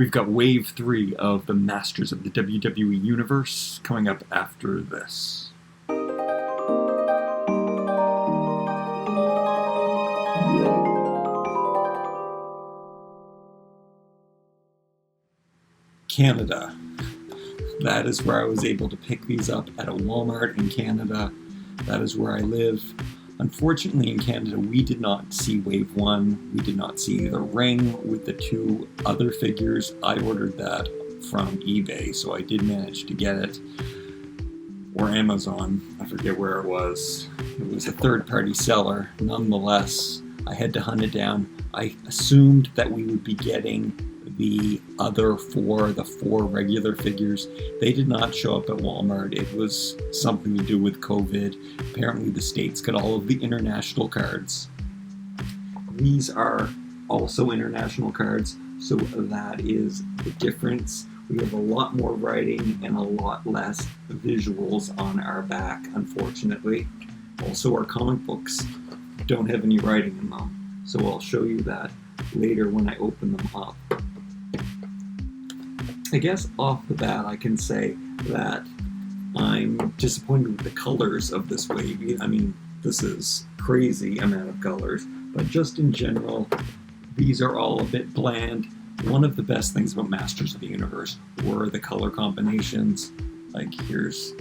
We've got Wave 3 of the Masters of the WWE Universe coming up after this. Canada. That is where I was able to pick these up at a Walmart in Canada. That is where I live. Unfortunately, in Canada, we did not see Wave 1. We did not see the ring with the two other figures. I ordered that from eBay, so I did manage to get it. Or Amazon. I forget where it was. It was a third-party seller. Nonetheless, I had to hunt it down. I assumed that we would be getting the other four, the four regular figures. They did not show up at Walmart. It was something to do with COVID. Apparently the States got all of the international cards. These are also international cards, so that is the difference. We have a lot more writing and a lot less visuals on our back, unfortunately. Also, our comic books don't have any writing in them, so I'll show you that later when I open them up. I guess off the bat I can say that I'm disappointed with the colors of this wave. I mean, this is crazy amount of colors, but just in general, these are all a bit bland. One of the best things about Masters of the Universe were the color combinations. Like here's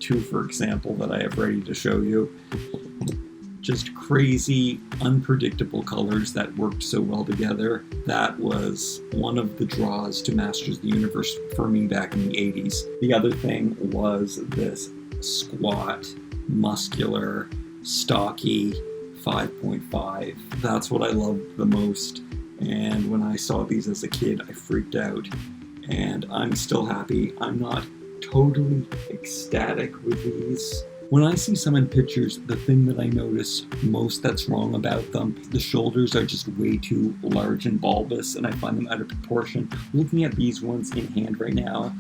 two, for example, that I have ready to show you. Just crazy, unpredictable colors that worked so well together. That was one of the draws to Masters of the Universe for me back in the 80s. The other thing was this squat, muscular, stocky 5.5. That's what I loved the most. And when I saw these as a kid, I freaked out. And I'm still happy. I'm not totally ecstatic with these. When I see some in pictures, the thing that I notice most that's wrong about them, the shoulders are just way too large and bulbous, and I find them out of proportion. Looking at these ones in hand right now,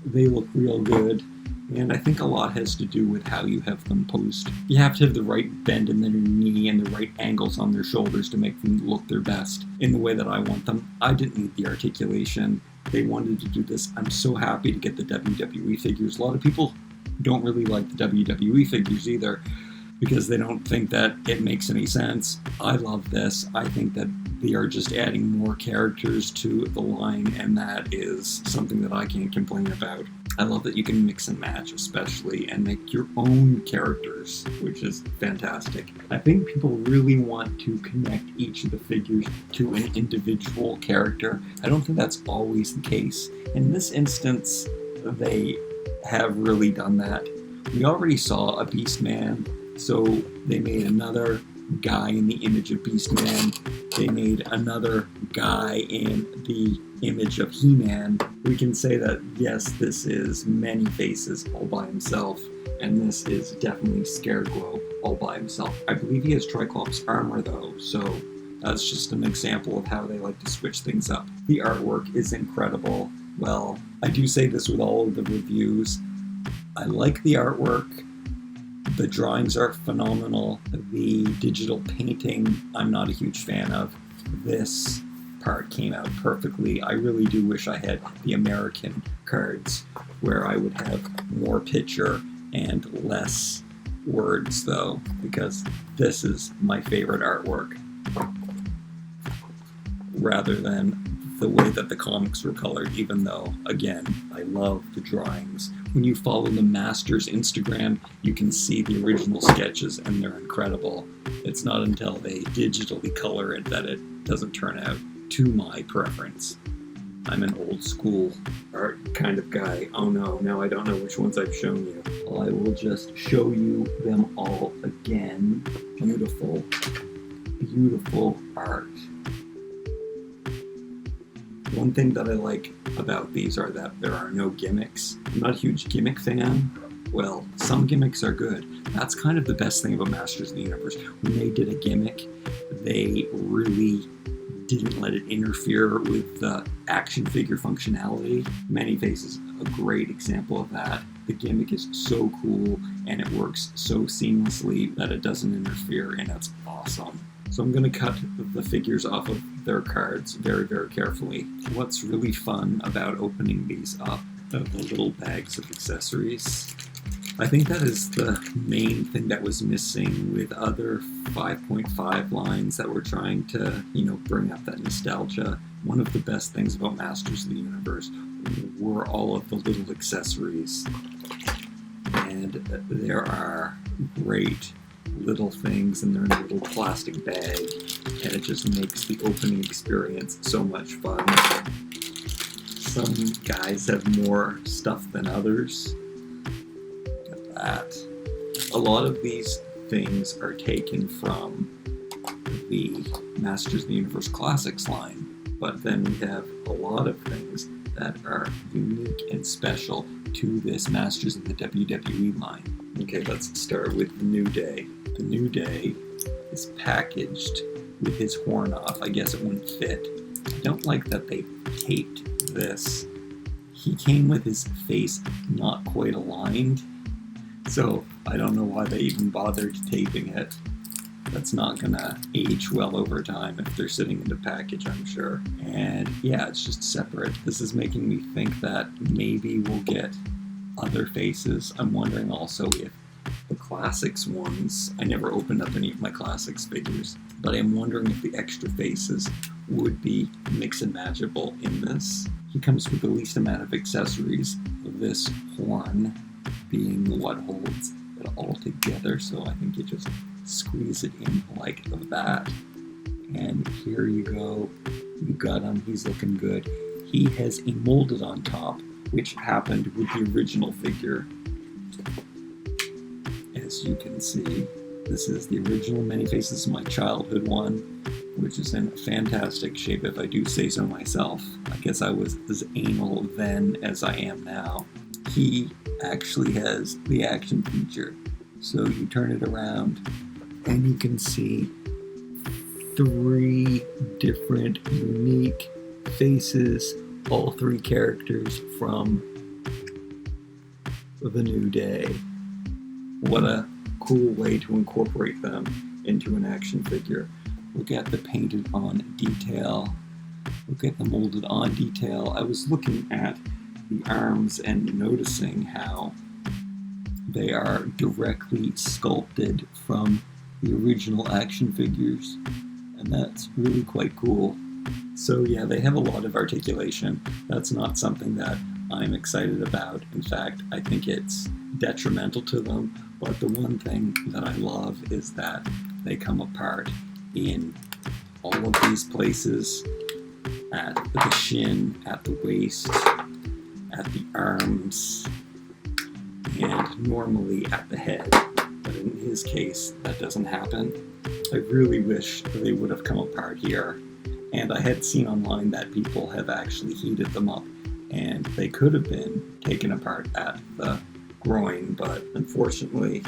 they look real good, and I think a lot has to do with how you have them posed. You have to have the right bend in their knee and the right angles on their shoulders to make them look their best in the way that I want them. I didn't need the articulation. They wanted to do this. I'm so happy to get the WWE figures. A lot of people don't really like the WWE figures either because they don't think that it makes any sense. I love this. I think that they are just adding more characters to the line, and that is something that I can't complain about. I love that you can mix and match, especially, and make your own characters, which is fantastic. I think people really want to connect each of the figures to an individual character. I don't think that's always the case. In this instance, they have really done that. We already saw a Beastman, so they made another guy in the image of Beastman. They made another guy in the image of He-Man. We can say that, yes, this is many faces all by himself, and this is definitely Scareglow all by himself. I believe he has Tri-Klops armor though, so that's just an example of how they like to switch things up. The artwork is incredible. Well, I do say this with all of the reviews. I like the artwork. The drawings are phenomenal. The digital painting, I'm not a huge fan of. This part came out perfectly. I really do wish I had the American cards where I would have more picture and less words though, because this is my favorite artwork rather than the way that the comics were colored, even though, again, I love the drawings. When you follow the Masters Instagram, you can see the original sketches, and they're incredible. It's not until they digitally color it that it doesn't turn out to my preference. I'm an old school art kind of guy. Oh no, now I don't know which ones I've shown you. Well, I will just show you them all again. Beautiful, beautiful art. One thing that I like about these are that there are no gimmicks. I'm not a huge gimmick fan. Well, some gimmicks are good. That's kind of the best thing about Masters of the Universe. When they did a gimmick, they really didn't let it interfere with the action figure functionality. Many Faces, a great example of that. The gimmick is so cool and it works so seamlessly that it doesn't interfere, and that's awesome. So I'm going to cut the figures off of their cards very, very carefully. What's really fun about opening these up, the little bags of accessories, I think that is the main thing that was missing with other 5.5 lines that were trying to, bring up that nostalgia. One of the best things about Masters of the Universe were all of the little accessories. And there are great little things, and they're in a little plastic bag, and it just makes the opening experience so much fun. Some guys have more stuff than others. That. A lot of these things are taken from the Masters of the Universe Classics line, but then we have a lot of things that are unique and special to this Masters of the WWE line. Okay, let's start with the New Day. The New Day is packaged with his horn off. I guess it wouldn't fit. I don't like that they taped this. He came with his face not quite aligned. So I don't know why they even bothered taping it. That's not gonna age well over time if they're sitting in the package, I'm sure. And yeah, it's just separate. This is making me think that maybe we'll get other faces. I'm wondering also if the Classics ones, I never opened up any of my Classics figures, but I'm wondering if the extra faces would be mix and matchable in this. He comes with the least amount of accessories, this horn being what holds it all together, so I think you just squeeze it in like that. And here you go, you got him, he's looking good. He has a molded on top, which happened with the original figure. As you can see, this is the original Many Faces of My Childhood one, which is in fantastic shape if I do say so myself. I guess I was as anal then as I am now. He actually has the action feature. So you turn it around and you can see 3 different unique faces, all 3 characters from the New Day. What a cool way to incorporate them into an action figure. Look at the painted on detail. Look at the molded on detail. I was looking at the arms and noticing how they are directly sculpted from the original action figures, and that's really quite cool. So yeah, they have a lot of articulation. That's not something that I'm excited about. In fact, I think it's detrimental to them, but the one thing that I love is that they come apart in all of these places, at the shin, at the waist, at the arms, and normally at the head. But in his case, that doesn't happen. I really wish they would have come apart here. And I had seen online that people have actually heated them up, and they could have been taken apart at the groin, but unfortunately,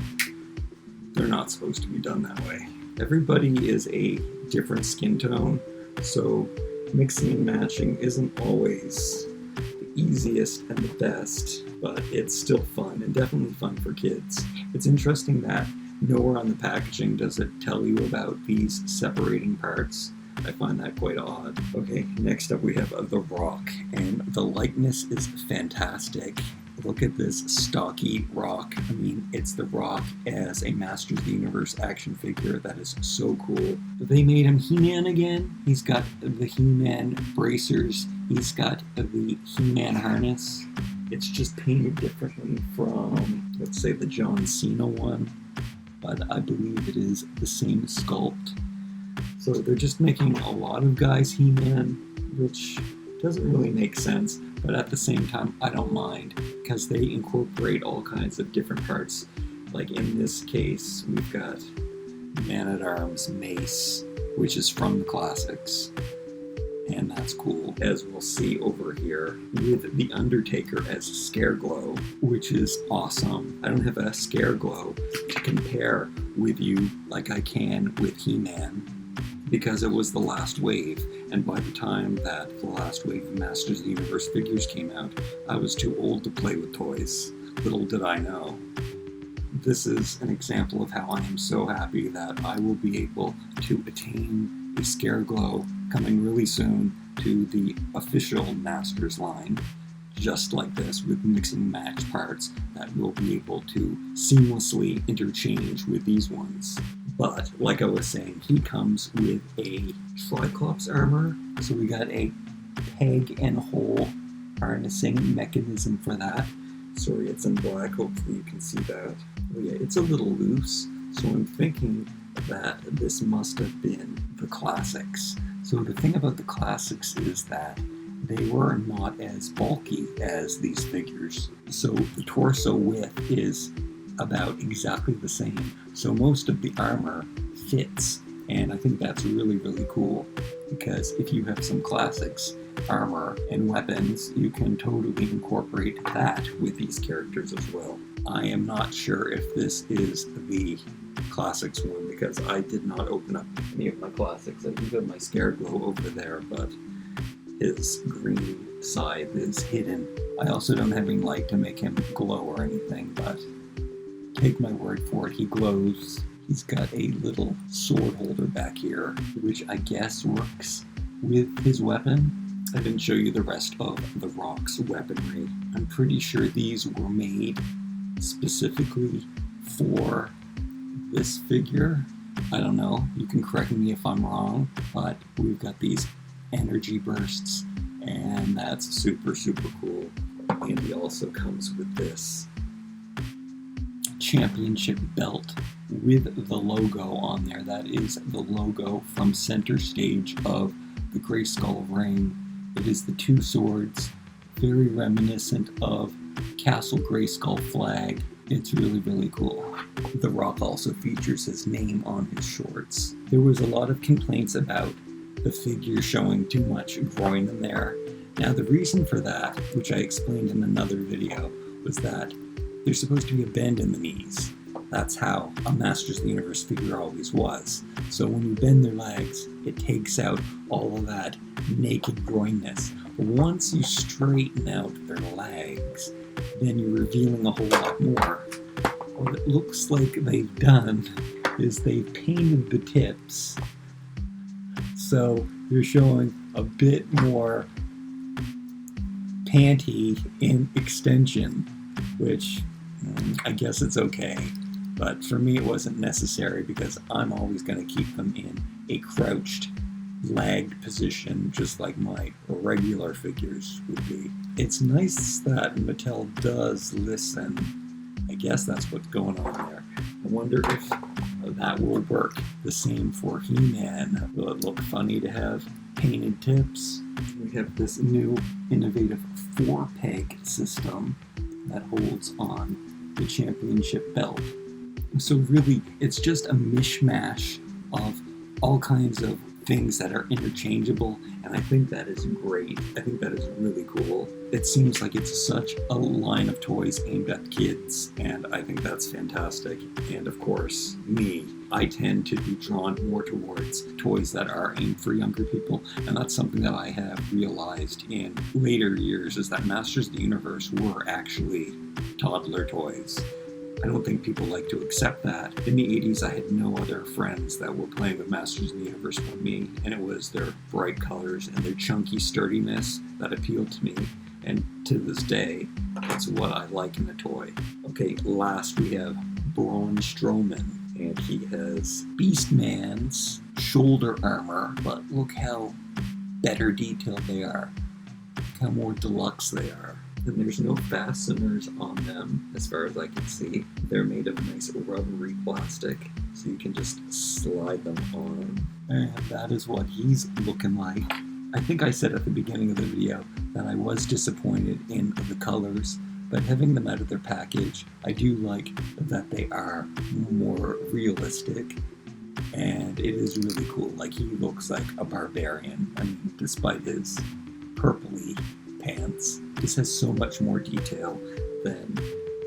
they're not supposed to be done that way. Everybody is a different skin tone, so mixing and matching isn't always the easiest and the best, but it's still fun, and definitely fun for kids. It's interesting that nowhere on the packaging does it tell you about these separating parts. I find that quite odd. Okay, next up we have The Rock, and the likeness is fantastic. Look at this stocky Rock. I mean, it's The Rock as a Masters of the Universe action figure. That is so cool. They made him He-Man again. He's got the He-Man bracers. He's got the He-Man harness. It's just painted differently from, let's say, the John Cena one, but I believe it is the same sculpt. So they're just making a lot of guys He-Man, which doesn't really make sense, but at the same time, I don't mind, because they incorporate all kinds of different parts. Like in this case, we've got Man-at-Arms Mace, which is from the classics, and that's cool, as we'll see over here with the Undertaker as Scareglow, which is awesome. I don't have a Scareglow to compare with you like I can with He-Man, because it was the last wave, and by the time that the last wave of Masters of the Universe figures came out, I was too old to play with toys. Little did I know. this is an example of how I am so happy that I will be able to attain a Scareglow coming really soon to the official Masters line, just like this, with mix and match parts that we'll be able to seamlessly interchange with these ones. But, like I was saying, he comes with a Tri-Klops armor, so we got a peg and hole harnessing mechanism for that. Sorry, it's in black, hopefully you can see that. Oh yeah, it's a little loose, so I'm thinking that this must have been the classics. So the thing about the classics is that they were not as bulky as these figures. So the torso width is about exactly the same. So most of the armor fits, and I think that's really, really cool, because if you have some classics armor and weapons, you can totally incorporate that with these characters as well. I am not sure if this is the classics one, because I did not open up any of my classics. I do have my Scareglow over there, but his green side is hidden. I also don't have any light to make him glow or anything, but take my word for it, he glows. He's got a little sword holder back here, which I guess works with his weapon. I didn't show you the rest of the Rock's weaponry. I'm pretty sure these were made specifically for this figure. I don't know, you can correct me if I'm wrong, but we've got these energy bursts, and that's super, super cool. And he also comes with this championship belt with the logo on there. That is the logo from center stage of the Grayskull ring. It is the two swords, very reminiscent of Castle Grayskull flag. It's really, really cool. The Rock also features his name on his shorts. There was a lot of complaints about the figure showing too much groin in there. Now the reason for that, which I explained in another video, was that there's supposed to be a bend in the knees. That's how a Masters of the Universe figure always was. So when you bend their legs, it takes out all of that naked groinness. But once you straighten out their legs, then you're revealing a whole lot more. What it looks like they've done is they've painted the tips, so you're showing a bit more panty in extension, which I guess it's okay. But for me, it wasn't necessary, because I'm always going to keep them in a crouched, lagged position, just like my regular figures would be. It's nice that Mattel does listen. I guess that's what's going on there. I wonder if that will work the same for He-Man. Will it look funny to have painted tips? We have this new innovative 4-peg system that holds on the championship belt. So really, it's just a mishmash of all kinds of things that are interchangeable, and I think that is great. I think that is really cool. It seems like it's such a line of toys aimed at kids, and I think that's fantastic. And of course, me, I tend to be drawn more towards toys that are aimed for younger people, and that's something that I have realized in later years, is that Masters of the Universe were actually toddler toys. I don't think people like to accept that. In the 80s, I had no other friends that were playing with Masters of the Universe but me, and it was their bright colors and their chunky sturdiness that appealed to me. And to this day, it's what I like in a toy. Okay, last we have Braun Strowman, and he has Beastman's shoulder armor, but look how better detailed they are. Look how more deluxe they are. And there's no fasteners on them, as far as I can see. They're made of nice rubbery plastic, so you can just slide them on. And that is what he's looking like. I think I said at the beginning of the video that I was disappointed in the colors, but having them out of their package, I do like that they are more realistic, and it is really cool. Like, he looks like a barbarian, I mean, despite his purpley pants. This has so much more detail than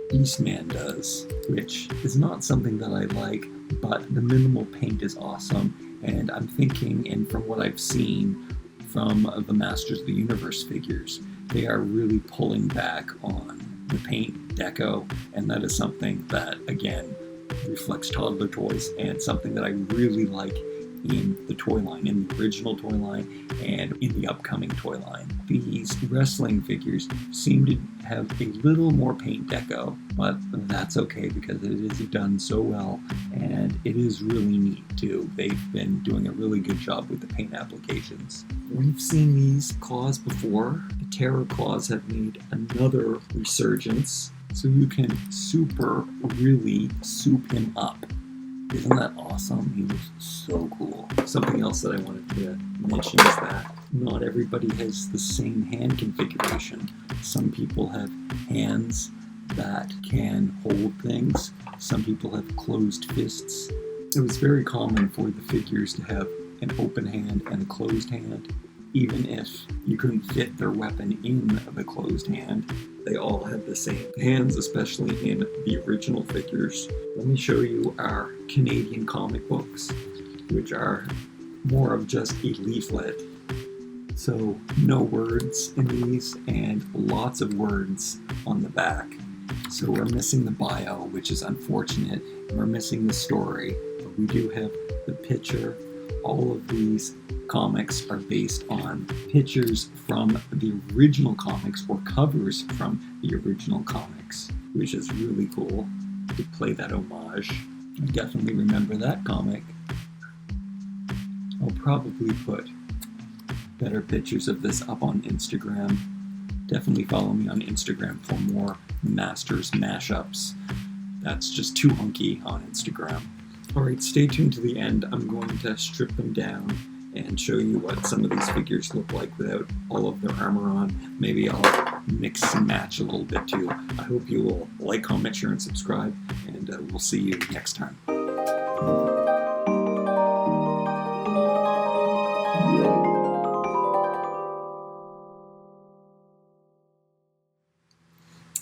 Beastman does, which is not something that I like, but the minimal paint is awesome, and I'm thinking, and from what I've seen from the Masters of the Universe figures, they are really pulling back on the paint deco, and that is something that, again, reflects Toddler toys, and something that I really like in the toy line, in the original toy line, and in the upcoming toy line. These wrestling figures seem to have a little more paint deco, but that's okay because it is done so well, and it is really neat too. They've been doing a really good job with the paint applications. We've seen these claws before. The Terror Claws have made another resurgence, so you can really soup him up. Isn't that awesome? He was so cool. Something else that I wanted to mention is that not everybody has the same hand configuration. Some people have hands that can hold things. Some people have closed fists. It was very common for the figures to have an open hand and a closed hand. Even if you couldn't fit their weapon in the closed hand, they all had the same hands, especially in the original figures. Let me show you our Canadian comic books, which are more of just a leaflet. So no words in these, and lots of words on the back. So we're missing the bio, which is unfortunate, and we're missing the story, but we do have the picture. All of these comics are based on pictures from the original comics or covers from the original comics, which is really cool to play that homage. I definitely remember that comic. I'll probably put better pictures of this up on Instagram. Definitely follow me on Instagram for more Masters mashups. That's just toohunky on Instagram. Alright, stay tuned to the end. I'm going to strip them down and show you what some of these figures look like without all of their armor on. Maybe I'll mix and match a little bit too. I hope you will like, comment, share, and subscribe, and we'll see you next time.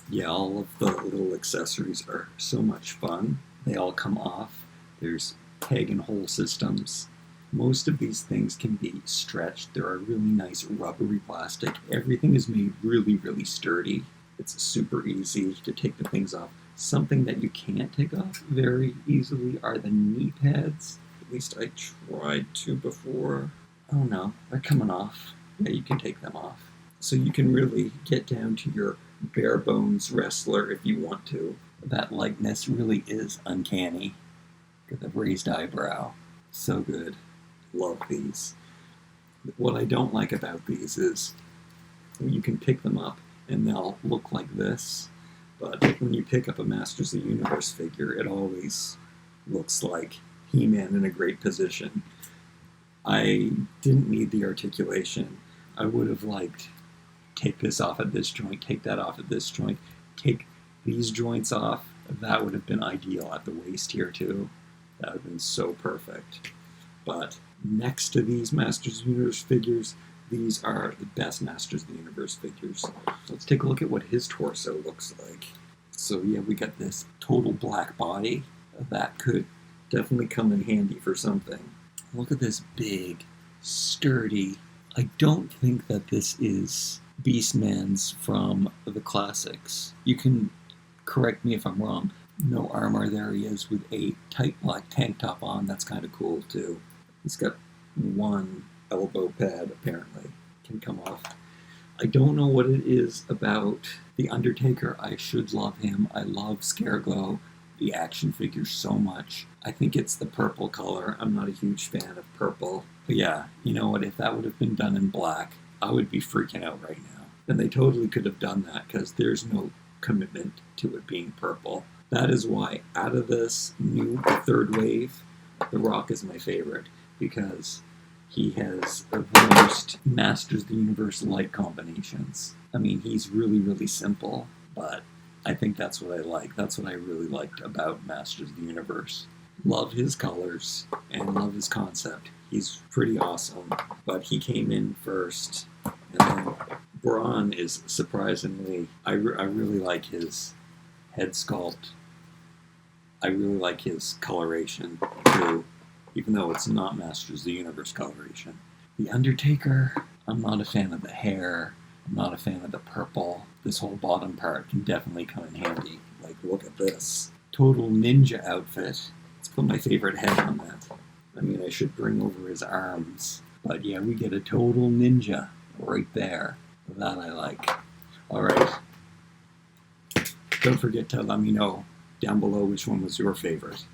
Yeah, all of the little accessories are so much fun. They all come off. There's peg and hole systems. Most of these things can be stretched. They're a really nice rubbery plastic. Everything is made really sturdy. It's super easy to take the things off. Something that you can't take off very easily are the knee pads. At least I tried to before. Oh no, they're coming off. Yeah, you can take them off. So you can really get down to your bare bones wrestler if you want to. That likeness really is uncanny. The raised eyebrow. So good. Love these. What I don't like about these is you can pick them up and they'll look like this, but when you pick up a Masters of the Universe figure, it always looks like He-Man in a great position. I didn't need the articulation. I would have liked take this off at this joint, take that off at this joint, take these joints off. That would have been ideal at the waist here too. That would have been so perfect. But next to these Masters of the Universe figures, these are the best Masters of the Universe figures. Let's take a look at what his torso looks like. So yeah, we got this total black body. That could definitely come in handy for something. Look at this big, sturdy. I don't think that this is Beastman's from the classics. You can correct me if I'm wrong. No armor, there he is with a tight black tank top on. That's kind of cool too. He's got one elbow pad apparently. Can come off. I don't know what it is about the Undertaker. I should love him. I love Scareglow, the action figure, so much. I think it's the purple color. I'm not a huge fan of purple. But yeah, you know what? If that would have been done in black, I would be freaking out right now. And they totally could have done that because there's no commitment to it being purple. That is why, out of this new third wave, The Rock is my favorite, because he has the most Masters of the Universe light combinations. I mean, he's really simple, but I think that's what I like. That's what I really liked about Masters of the Universe. Love his colors, and love his concept. He's pretty awesome, but he came in first, and then Braun is surprisingly, I really like his head sculpt. I really like his coloration, too, even though it's not Masters of the Universe coloration. The Undertaker, I'm not a fan of the hair. I'm not a fan of the purple. This whole bottom part can definitely come in handy. Like, look at this. Total ninja outfit. Let's put my favorite head on that. I mean, I should bring over his arms. But yeah, we get a total ninja right there. That I like. Alright. Don't forget to let me know down below which one was your favorite.